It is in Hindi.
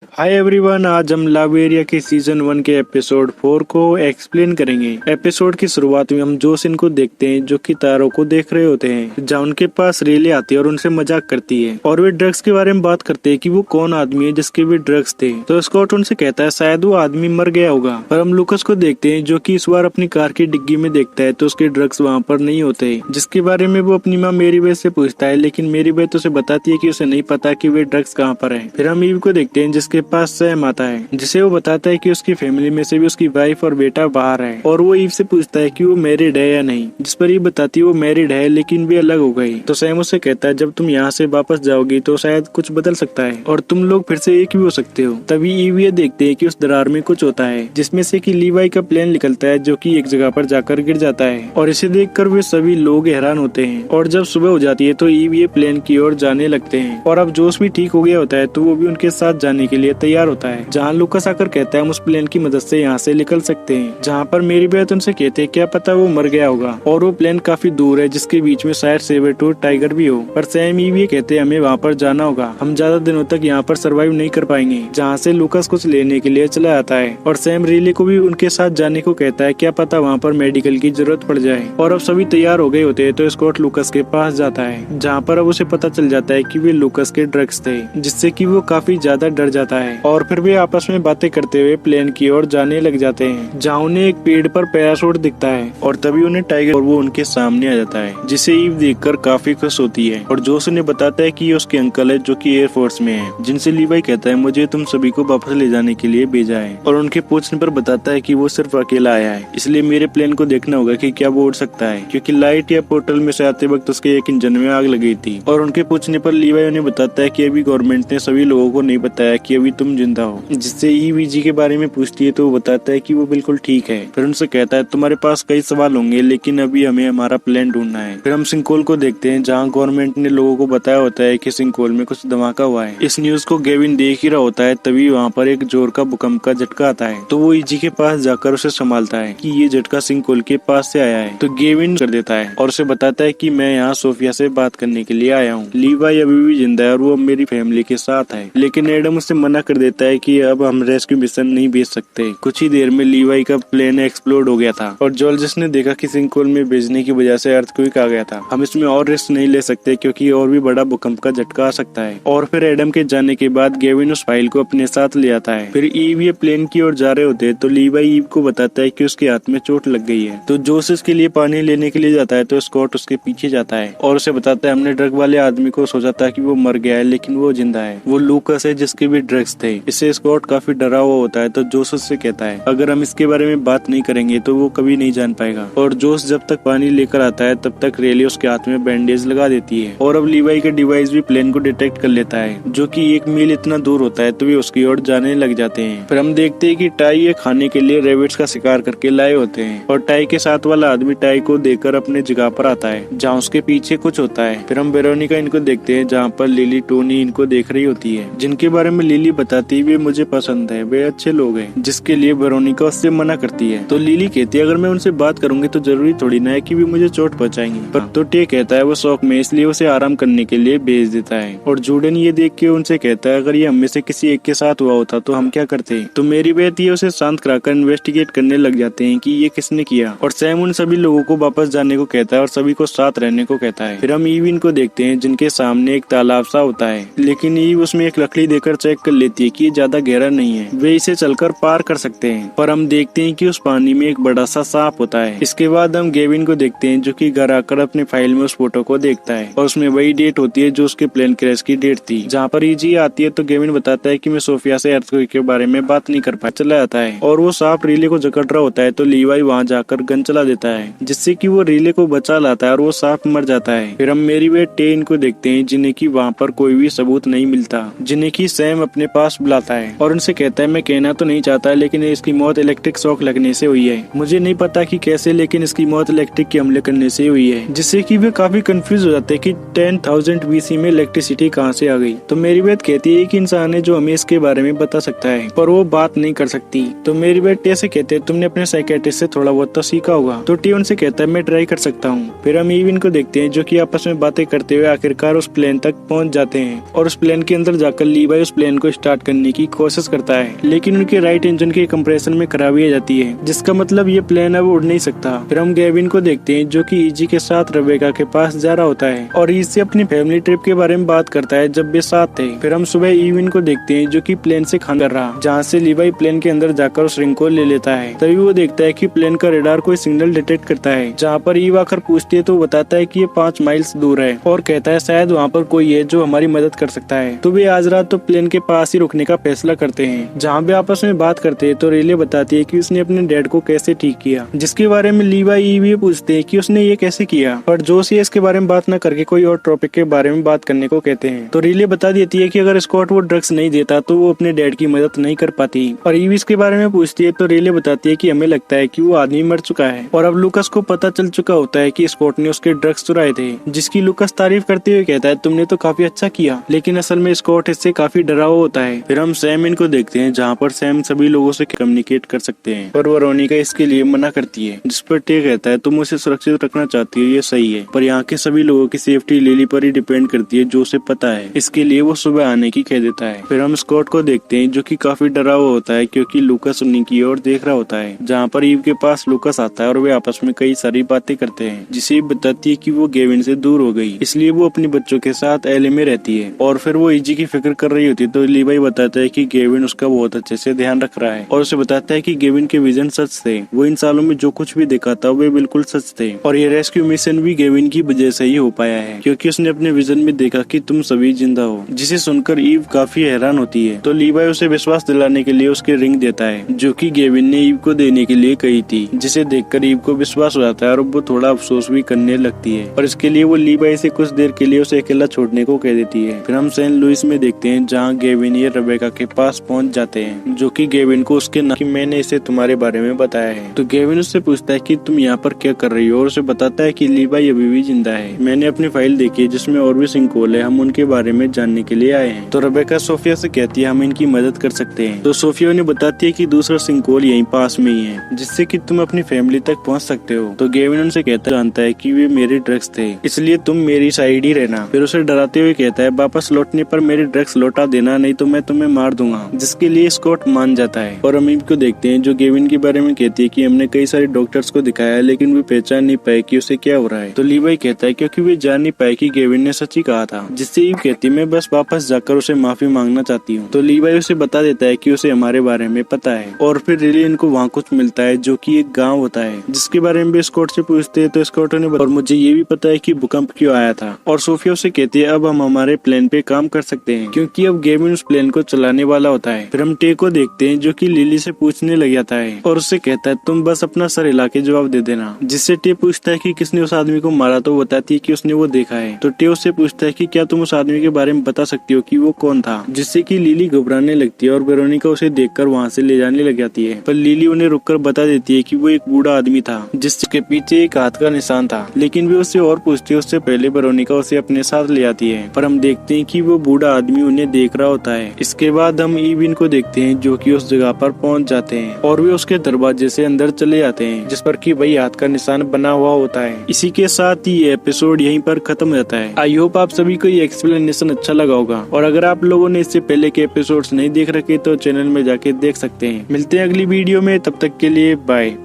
हाय एवरीवन, आज हम लव एरिया के सीजन 1 के एपिसोड 4 को एक्सप्लेन करेंगे। एपिसोड की शुरुआत में हम जोसिन को देखते हैं जो कि तारों को देख रहे होते हैं, जहाँ उनके पास रेले आती है और उनसे मजाक करती है और वे ड्रग्स के बारे में बात करते हैं कि वो कौन आदमी है जिसके भी ड्रग्स थे। तो स्कॉट उनसे कहता है शायद वो आदमी मर गया होगा। पर हम लूकस को देखते हैं जो कि इस बार अपनी कार की डिग्गी में देखता है तो उसके ड्रग्स वहाँ पर नहीं होते, जिसके बारे में वो अपनी माँ मेरी बेथ से पूछता है, लेकिन मेरी बेथ उसे बताती है कि उसे नहीं पता कि वे ड्रग्स कहाँ पर है। फिर हम ईव को देखते हैं जिसके पास सैम आता है, जिसे वो बताता है कि उसकी फैमिली में से भी उसकी वाइफ और बेटा बाहर है और वो ईव से पूछता है कि वो मैरिड है या नहीं, जिस पर ईव बताती है वो मैरिड है लेकिन भी अलग हो गई। तो सैम उससे कहता है जब तुम यहाँ से वापस जाओगी तो शायद कुछ बदल सकता है और तुम लोग फिर से एक भी हो सकते हो। तभी ईव ये देखते है कि उस दरार में कुछ होता है जिसमें से कि लीवाई का प्लेन निकलता है जो कि एक जगह पर जाकर गिर जाता है और इसे देखकर वे सभी लोग हैरान होते हैं। और जब सुबह हो जाती है तो ईव ये प्लेन की ओर जाने लगते हैं और अब जोश भी ठीक हो गया होता है तो वो भी उनके साथ जाने के लिए तैयार होता है, जहाँ लूकस आकर कहता है हम उस प्लेन की मदद से यहाँ से निकल सकते हैं। जहाँ पर मेरी बेथ उनसे कहते हैं क्या पता वो मर गया होगा और वो प्लेन काफी दूर है जिसके बीच में शायद सेबर टूथ टाइगर भी हो। पर सैम ईव ये कहते हैं हमें वहाँ पर जाना होगा, हम ज्यादा दिनों तक यहाँ पर सर्वाइव नहीं कर पाएंगे। जहाँ से लूकस कुछ लेने के लिए चला आता है और सैम रिले को भी उनके साथ जाने को कहता है, क्या पता वहाँ पर मेडिकल की जरूरत पड़ जाए। और अब सभी तैयार हो गए होते हैं तो स्कॉट लूकस के पास जाता है, जहाँ पर अब उसे पता चल जाता है कि वे लूकस के ड्रग्स थे, जिससे कि वो काफी ज्यादा डर जाता है। और फिर वे आपस में बातें करते हुए प्लेन की ओर जाने लग जाते हैं, जहाँ उन्हें एक पेड़ पर पैराशूट दिखता है और तभी उन्हें टाइगर और वो उनके सामने आ जाता है, जिसे ईव देखकर काफी खुश होती है। और जोश उन्हें बताता है कि ये उसके अंकल है जो कि एयरफोर्स में है, जिनसे लीवाई कहता है मुझे तुम सभी को वापस ले जाने के लिए भेजा है। और उनके पूछने पर बताता है कि वो सिर्फ अकेला आया है, इसलिए मेरे प्लेन को देखना होगा कि क्या वो उड़ सकता है, क्योंकि लाइट या पोर्टल में से आते वक्त उसके एक इंजन में आग लगी थी। और उनके पूछने पर लीवाई उन्हें बताता है कि अभी गवर्नमेंट ने सभी लोगों को नहीं बताया कि अभी तुम जिंदा हो, जिससे ईवीजी के बारे में पूछती है तो वो बताता है कि वो बिल्कुल ठीक है। फिर उनसे कहता है तुम्हारे पास कई सवाल होंगे लेकिन अभी हमें हमारा प्लान ढूंढना है। फिर हम सिंकोल को देखते हैं, जहाँ गवर्नमेंट ने लोगों को बताया होता है कि सिंकोल में कुछ धमाका हुआ है। इस न्यूज को गेविन देख ही रहा होता है, तभी वहाँ पर एक जोर का भूकंप का झटका आता है तो वो ईजी के पास जाकर उसे संभालता है कि ये झटका सिंकोल के पास से आया है। तो गेविन कर देता है और उसे बताता है कि मैं यहाँ सोफिया से बात करने के लिए आया हूँ, लीवाई अभी भी जिंदा है और वो मेरी फैमिली के साथ है। लेकिन एडम उससे मना कर देता है कि अब हम रेस्क्यू मिशन नहीं भेज सकते। कुछ ही देर में लीवाई का प्लेन एक्सप्लोड हो गया था और जोल्जस ने देखा कि सिंकोल में भेजने की वजह से अर्थक्वेक आ गया था, हम इसमें और रिस्क नहीं ले सकते क्योंकि और भी बड़ा भूकंप का झटका आ सकता है। और फिर एडम के जाने के बाद गेविन उस फाइल को अपने साथ ले आता है। फिर ईव ये प्लेन की ओर जा रहे होते हैं तो लीवाई ईव को बताता है कि उसके हाथ में चोट लग गई है। तो जोश इसके लिए पानी लेने के लिए जाता है तो स्कॉट उसके पीछे जाता है और उसे बताता है हमने ड्रग वाले आदमी को सोचा था कि वो मर गया है लेकिन वो जिंदा है, वो लूकस है जिसके भी ड्रग्स थे। इससे स्कॉट काफी डरा हुआ होता है तो जोश उससे कहता है अगर हम इसके बारे में बात नहीं करेंगे तो वो कभी नहीं जान पाएगा। और जोश जब तक पानी लेकर आता है तब तक रेली उसके हाथ में बैंडेज लगा देती है और अब लीवाई का डिवाइस भी प्लेन को डिटेक्ट कर लेता है जो कि 1 मील इतना दूर होता है तो वे उसकी ओर जाने लग जाते हैं। फिर हम देखते हैं कि टाई ये खाने के लिए रेबिट्स का शिकार करके लाए होते हैं और टाई के साथ वाला आदमी टाई को देखकर अपने जगह पर आता है जहाँ उसके पीछे कुछ होता है। फिर हम वेरोनिका इनको देखते हैं जहाँ पर लिली टोनी इनको देख रही होती है, जिनके बारे में लिली बताती है वे मुझे पसंद है, वे अच्छे लोग हैं, जिसके लिए वेरोनिका उससे मना करती है। तो लिली कहती है अगर मैं उनसे बात करूंगी तो जरूरी थोड़ी ना है कि वे मुझे चोट पहुंचाएंगे। पर तो टे कहता है वो शौक में, इसलिए उसे आराम करने के लिए भेज देता है। और जूडन ये देख के उनसे कहता है अगर ये हम में से किसी एक के साथ हुआ होता तो हम क्या करते। तो मेरी बेटी उसे शांत कराकर इन्वेस्टिगेट करने लग जाते हैं कि ये किसने किया। और सैम उन सभी लोगों को वापस जाने को कहता है और सभी को साथ रहने को कहता है। फिर हम ईविन को देखते हैं जिनके सामने एक तालाब सा होता है, लेकिन ईव उसमें एक लकड़ी देकर चेक कर लेती है कि ये ज्यादा गहरा नहीं है, वे इसे चलकर पार कर सकते हैं। पर हम देखते हैं कि उस पानी में एक बड़ा सा सांप होता है। इसके बाद हम गेविन को देखते हैं जो कि घर आकर अपनी फाइल में उस फोटो को देखता है और उसमें वही डेट होती है जो उसके प्लेन क्रैश की डेट थी। जहाँ पर ईजी आती है तो गेविन बताता है कि मैं सोफिया से अर्थक्वेक के बारे में बात नहीं कर पाया, चला जाता है और वो सांप रिले को जकड़ रहा होता है तो लीवाई वहाँ जाकर गन चला देता है जिससे कि वो रिले को बचा लाता है और वो सांप मर जाता है। फिर हम मेरी बेट टे इनको देखते हैं जिन्हें की वहाँ पर कोई भी सबूत नहीं मिलता, जिन्हें की सैम अपने पास बुलाता है और उनसे कहता है मैं कहना तो नहीं चाहता लेकिन इसकी मौत इलेक्ट्रिक शॉक लगने से हुई है, मुझे नहीं पता कि कैसे लेकिन इसकी मौत इलेक्ट्रिक के हमले करने से हुई है। जिससे कि वे काफी कंफ्यूज हो जाते हैं कि 10,000 BC में इलेक्ट्रिसिटी कहाँ से आ गई। तो मेरी बेट कहती है कि इंसान है जो हमें इसके बारे में बता सकता है, पर वो बात नहीं कर सकती। तो मेरी बेट टे से कहते हैं तुमने अपने साइकियाट्रिस्ट से थोड़ा बहुत तो सीखा होगा। तो टी उनसे कहता है मैं ट्राई कर सकता हूँ। फिर हम ईविन को देखते हैं जो कि आपस में बातें करते हुए आखिरकार उस प्लेन तक पहुँच जाते हैं और उस प्लेन के अंदर जाकर लीवाई उस प्लेन को को स्टार्ट करने की कोशिश करता है, लेकिन उनके राइट इंजन के कंप्रेशन में खराबी आ जाती है, जिसका मतलब ये प्लेन अब उड़ नहीं सकता। फिर हम गेविन को देखते हैं जो कि इजी के साथ रेबेका के पास जा रहा होता है और इससे अपनी फैमिली ट्रिप के बारे में बात करता है जब वे साथ थे। फिर हम सुबह ईविन को देखते हैं जो कि प्लेन से खाना कर रहा, जहाँ से लीवाई प्लेन के अंदर जाकर उस रिंग को ले लेता है। तभी वो देखता है कि प्लेन का रेडार कोई सिग्नल डिटेक्ट करता है। जहाँ पर ईव आकर पूछती है तो बताता है कि ये 5 माइल्स दूर है और कहता है शायद वहाँ पर कोई है जो हमारी मदद कर सकता है। तो वे आज रात तो प्लेन के पास ही रुकने का फैसला करते हैं। जहाँ वे आपस में बात करते हैं तो रेले बताती है कि उसने अपने डैड को कैसे ठीक किया, जिसके बारे में लीवाई ईव ये पूछते हैं कि उसने ये कैसे किया, पर जोश ये इसके बारे में बात न करके कोई और टॉपिक के बारे में बात करने को कहते हैं। तो रेले बता देती है कि अगर स्कॉट वो ड्रग्स नहीं देता तो वो अपने डैड की मदद नहीं कर पाती। और ईव इसके बारे में पूछती है तो रेले बताती है कि हमें लगता है कि वो आदमी मर चुका है और अब लुकस को पता चल चुका होता है कि स्कॉट ने उसके ड्रग्स चुराए थे, जिसकी लुकस तारीफ करते हुए कहता है तुमने तो काफी अच्छा किया, लेकिन असल में स्कॉट इससे काफी डरा हुआ होता है। फिर हम सैम इनको देखते हैं जहाँ पर सैम सभी लोगों से कम्युनिकेट कर सकते हैं, पर वेरोनिका इसके लिए मना करती है, जिस पर टे कहता है तुम उसे सुरक्षित रखना चाहती हो ये सही है, पर यहाँ के सभी लोगों की सेफ्टी लिली पर ही डिपेंड करती है जो उसे पता है, इसके लिए वो सुबह आने की कह देता है। फिर हम स्कॉट को देखते हैं जो कि काफी डरा हुआ होता है क्योंकि लुकस उन्हीं की ओर देख रहा होता है। जहाँ पर ईव के पास लुकस आता है और वे आपस में कई सारी बातें करते हैं, जिसे ईव बताती है कि वो गेविन से दूर हो गई, इसलिए वो अपने बच्चों के साथ एले में रहती है और फिर वो इजी की फिक्र कर रही होती है। तो लीवाई बताता है कि गेविन उसका बहुत अच्छे से ध्यान रख रहा है और उसे बताता है कि गेविन के विजन सच थे, वो इन सालों में जो कुछ भी देखा था वे बिल्कुल सच थे और ये रेस्क्यू मिशन भी गेविन की वजह से ही हो पाया है क्योंकि उसने अपने विजन में देखा कि तुम सभी जिंदा हो, जिसे सुनकर ईव काफी हैरान होती है। तो लीवाई उसे विश्वास दिलाने के लिए उसके रिंग देता है जो कि गेविन ने ईव को देने के लिए कही थी, जिसे देखकर ईव को विश्वास हो जाता है और वो थोड़ा अफसोस भी करने लगती है और इसके लिए वो लीवाई से कुछ देर के लिए उसे अकेला छोड़ने को कह देती है। फिर हम सेंट लुइस में देखते हैं जहाँ गेविन ये रेबेका के पास पहुँच जाते हैं, जो कि गेविन को उसके नाम कि मैंने इसे तुम्हारे बारे में बताया है। तो गेविन उससे पूछता है कि तुम यहाँ पर क्या कर रही हो और उसे बताता है कि लीवाई अभी भी जिंदा है, मैंने अपनी फाइल देखी है जिसमें और भी सिंकोल है, हम उनके बारे में जानने के लिए आए हैं। तो रेबेका सोफिया से कहती है हम इनकी मदद कर सकते हैं। तो सोफिया उन्हें बताती है कि दूसरा सिंकोल यहीं पास में ही है जिससे कि तुम अपनी फैमिली तक पहुंच सकते हो। तो गेविन उनसे जानता है कि वे मेरे ड्रग्स थे, इसलिए तुम मेरी साइड ही रहना। फिर उसे डराते हुए कहता है वापस लौटने पर मेरे ड्रग्स लौटा देना, नहीं तो मैं तुम्हें मार दूंगा, जिसके लिए स्कॉट मान जाता है। और हम ईव को देखते हैं जो गेविन के बारे में कहती है कि हमने कई सारे डॉक्टर्स को दिखाया है लेकिन वे पहचान नहीं पाए कि उसे क्या हो रहा है। तो लीवाई कहता है क्योंकि वे जान नहीं पाए कि गेविन ने सच ही कहा था, जिससे ईव कहती है मैं बस वापस जाकर उसे माफी मांगना चाहती हूँ। तो लीवाई उसे बता देता है कि उसे हमारे बारे में पता है और फिर रिली इनको वहाँ कुछ मिलता है जो कि एक गांव होता है, जिसके बारे में भी स्कॉट से पूछते हैं। तो स्कॉट ने और मुझे ये भी पता है कि भूकंप क्यों आया था। और सोफिया उसे कहती है अब हम हमारे प्लान पे काम कर सकते हैं क्योंकि अब गेविन उस प्लेन को चलाने वाला होता है। फिर हम टे को देखते हैं जो कि लिली से पूछने लग जाता है और उससे कहता है तुम बस अपना सर हिला के जवाब दे देना, जिससे टे पूछता है कि किसने उस आदमी को मारा, तो बताती है कि उसने वो देखा है। तो टे उससे पूछता है कि क्या तुम उस आदमी के बारे में बता सकती हो कि वो कौन था, जिससे कि लिली घबराने लगती है और वेरोनिका उसे देखकर वहाँ से ले जाने लग जाती है। पर लिली उन्हें रुककर बता देती है कि वो एक बूढ़ा आदमी था जिसके पीछे एक हाथ का निशान था, लेकिन वे उससे और पूछती है उससे पहले वेरोनिका उसे अपने साथ ले आती है। पर हम देखते हैं कि वो बूढ़ा आदमी उन्हें देख रहा होता है। इसके बाद हम ईविन को देखते हैं जो कि उस जगह पर पहुंच जाते हैं और वे उसके दरवाजे से अंदर चले जाते हैं जिस पर कि वही हाथ का निशान बना हुआ होता है। इसी के साथ ही ये एपिसोड यहीं पर खत्म हो जाता है। आई होप आप सभी को ये एक्सप्लेनेशन अच्छा लगा होगा और अगर आप लोगों ने इससे पहले के एपिसोड्स नहीं देख रखे तो चैनल में जाके देख सकते हैं। मिलते हैं अगली वीडियो में, तब तक के लिए बाय।